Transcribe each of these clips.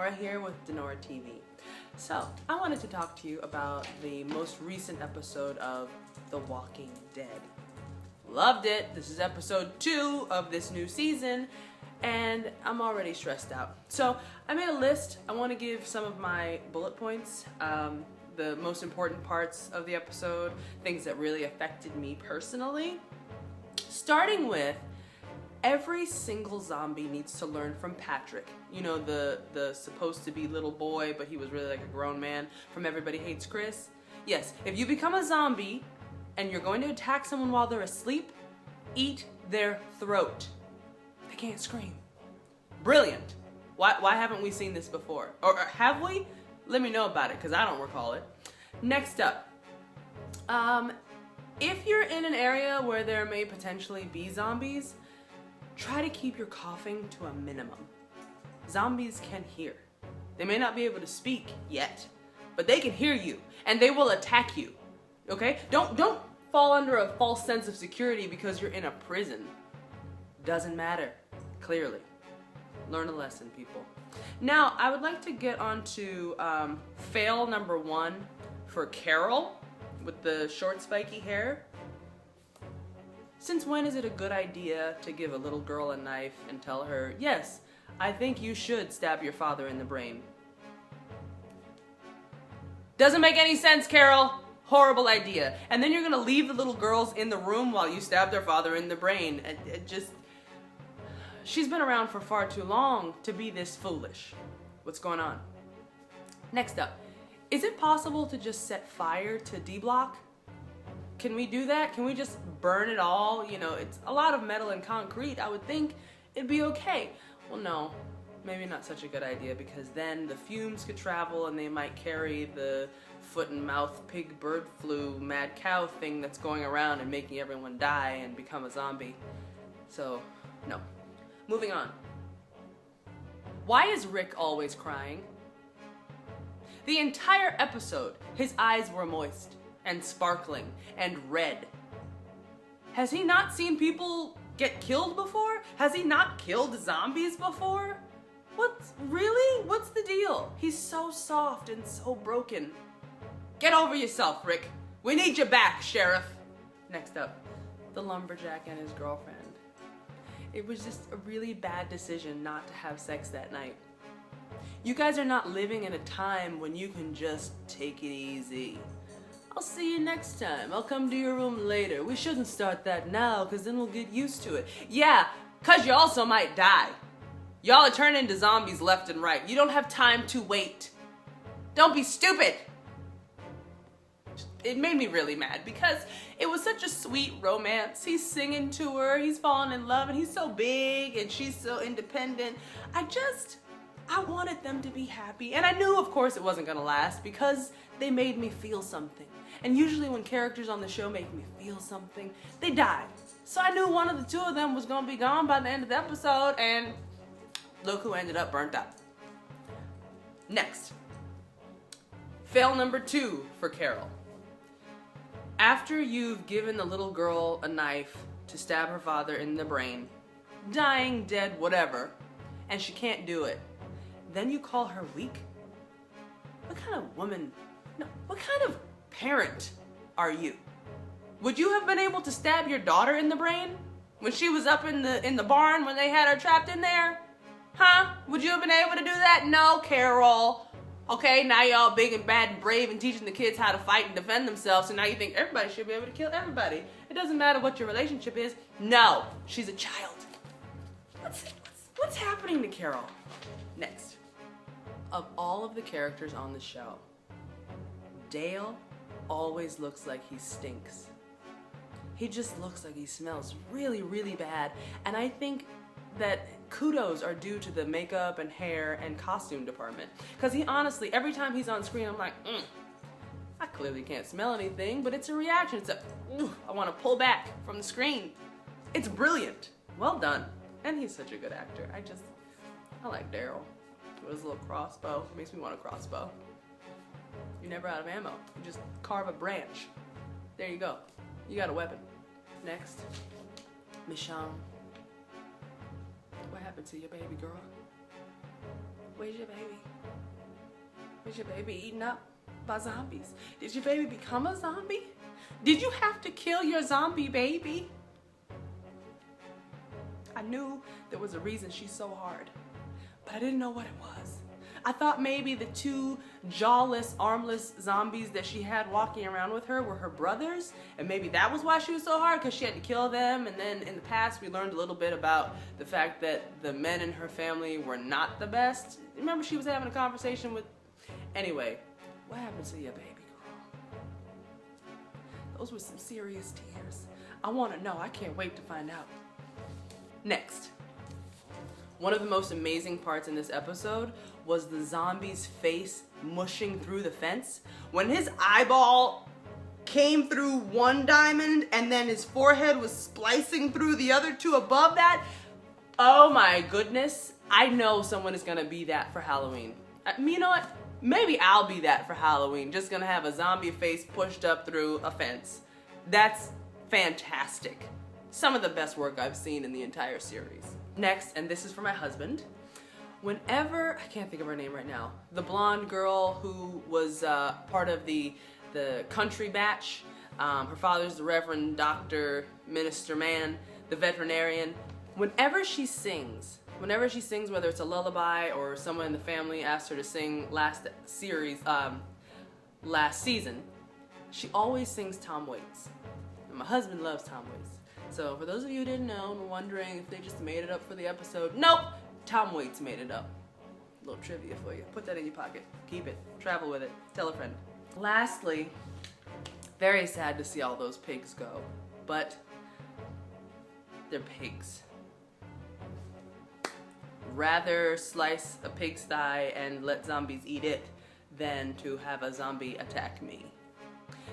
Denora here with Denora TV. So, I wanted to talk to you about the most recent episode of The Walking Dead. Loved it. This is episode 2 of this new season, and I'm already stressed out. So, I made a list. I want to give some of my bullet points, the most important parts of the episode, things that really affected me personally. Starting with, every single zombie needs to learn from Patrick. You know, the supposed to be little boy, but he was really like a grown man from Everybody Hates Chris. Yes, if you become a zombie and you're going to attack someone while they're asleep, eat their throat. They can't scream. Brilliant. Why haven't we seen this before? Or have we? Let me know about it, because I don't recall it. Next up, if you're in an area where there may potentially be zombies, try to keep your coughing to a minimum. Zombies can hear. They may not be able to speak yet, but they can hear you, and they will attack you. Okay? Don't fall under a false sense of security because you're in a prison. Doesn't matter, clearly. Learn a lesson, people. Now, I would like to get on to fail number 1 for Carol with the short spiky hair. Since when is it a good idea to give a little girl a knife and tell her, yes, I think you should stab your father in the brain? Doesn't make any sense, Carol. Horrible idea. And then you're gonna leave the little girls in the room while you stab their father in the brain. It just... She's been around for far too long to be this foolish. What's going on? Next up, is it possible to just set fire to D-Block? Can we do that? Can we just burn it all? You know, it's a lot of metal and concrete. I would think it'd be okay. Well, no, maybe not such a good idea, because then the fumes could travel and they might carry the foot and mouth pig bird flu mad cow thing that's going around and making everyone die and become a zombie. So, no. Moving on. Why is Rick always crying? The entire episode, his eyes were moist and sparkling and red. Has he not seen people get killed before? Has he not killed zombies before? Really? What's the deal? He's so soft and so broken. Get over yourself, Rick. We need you back, Sheriff. Next up, the lumberjack and his girlfriend. It was just a really bad decision not to have sex that night. You guys are not living in a time when you can just take it easy. I'll see you next time. I'll come to your room later. We shouldn't start that now, because then we'll get used to it. Yeah, because you also might die. Y'all are turning into zombies left and right. You don't have time to wait. Don't be stupid. It made me really mad because it was such a sweet romance. He's singing to her, he's falling in love, and he's so big and she's so independent. I wanted them to be happy. And I knew, of course, it wasn't gonna last because they made me feel something. And usually when characters on the show make me feel something, they die. So I knew one of the two of them was gonna be gone by the end of the episode, and look who ended up burnt out. Next. Fail number 2 for Carol. After you've given the little girl a knife to stab her father in the brain, dying, dead, whatever, and she can't do it, then you call her weak? What kind of woman, no, what kind of parent are you? Would you have been able to stab your daughter in the brain when she was up in the barn when they had her trapped in there? Huh? Would you have been able to do that? No, Carol. Okay, now y'all big and bad and brave and teaching the kids how to fight and defend themselves, so now you think everybody should be able to kill everybody. It doesn't matter what your relationship is. No, she's a child. What's happening to Carol? Next. Of all of the characters on the show, Dale always looks like he stinks. He just looks like he smells really, really bad, and I think that kudos are due to the makeup and hair and costume department. Because he honestly, every time he's on screen, I'm like, I clearly can't smell anything, but it's a reaction. It's a, I want to pull back from the screen. It's brilliant. Well done. And he's such a good actor. I like Daryl. With his little crossbow. It makes me want a crossbow. You're never out of ammo. You just carve a branch. There you go. You got a weapon. Next. Michonne. What happened to your baby girl? Where's your baby? Was your baby eaten up by zombies? Did your baby become a zombie? Did you have to kill your zombie baby? I knew there was a reason she's so hard, but I didn't know what it was. I thought maybe the two jawless, armless zombies that she had walking around with her were her brothers, and maybe that was why she was so hard, because she had to kill them. And then in the past we learned a little bit about the fact that the men in her family were not the best. Remember, she was having a conversation with... Anyway, what happened to your baby girl? Those were some serious tears. I want to know. I can't wait to find out. Next, one of the most amazing parts in this episode was the zombie's face mushing through the fence. When his eyeball came through one diamond and then his forehead was splicing through the other two above that. Oh my goodness. I know someone is gonna be that for Halloween. You know what? Maybe I'll be that for Halloween. Just gonna have a zombie face pushed up through a fence. That's fantastic. Some of the best work I've seen in the entire series. Next, and this is for my husband. Whenever, I can't think of her name right now, the blonde girl who was part of the country batch, her father's the Reverend Dr. Minister Man, the veterinarian. Whenever she sings, whether it's a lullaby or someone in the family asked her to sing last season, she always sings Tom Waits. And my husband loves Tom Waits. So for those of you who didn't know and were wondering if they just made it up for the episode, nope, Tom Waits made it up. A little trivia for you. Put that in your pocket. Keep it. Travel with it. Tell a friend. Lastly, very sad to see all those pigs go, but they're pigs. Rather slice a pig's thigh and let zombies eat it than to have a zombie attack me.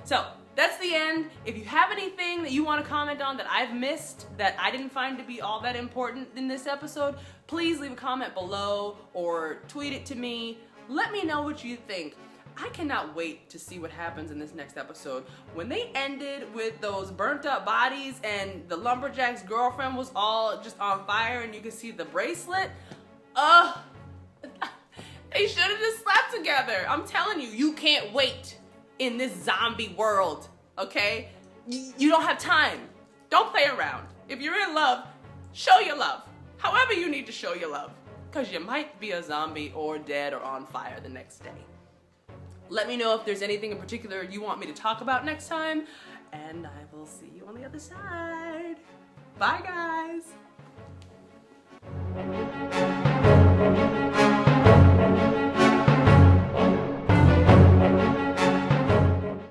So that's the end. If you have anything that you want to comment on that I've missed, that I didn't find to be all that important in this episode, please leave a comment below or tweet it to me. Let me know what you think. I cannot wait to see what happens in this next episode. When they ended with those burnt up bodies and the lumberjack's girlfriend was all just on fire and you can see the bracelet, they should have just slept together. I'm telling you, you can't wait in this zombie world, okay? You don't have time. Don't play around. If you're in love, show your love. However you need to show your love, because you might be a zombie or dead or on fire the next day. Let me know if there's anything in particular you want me to talk about next time, and I will see you on the other side. Bye, guys.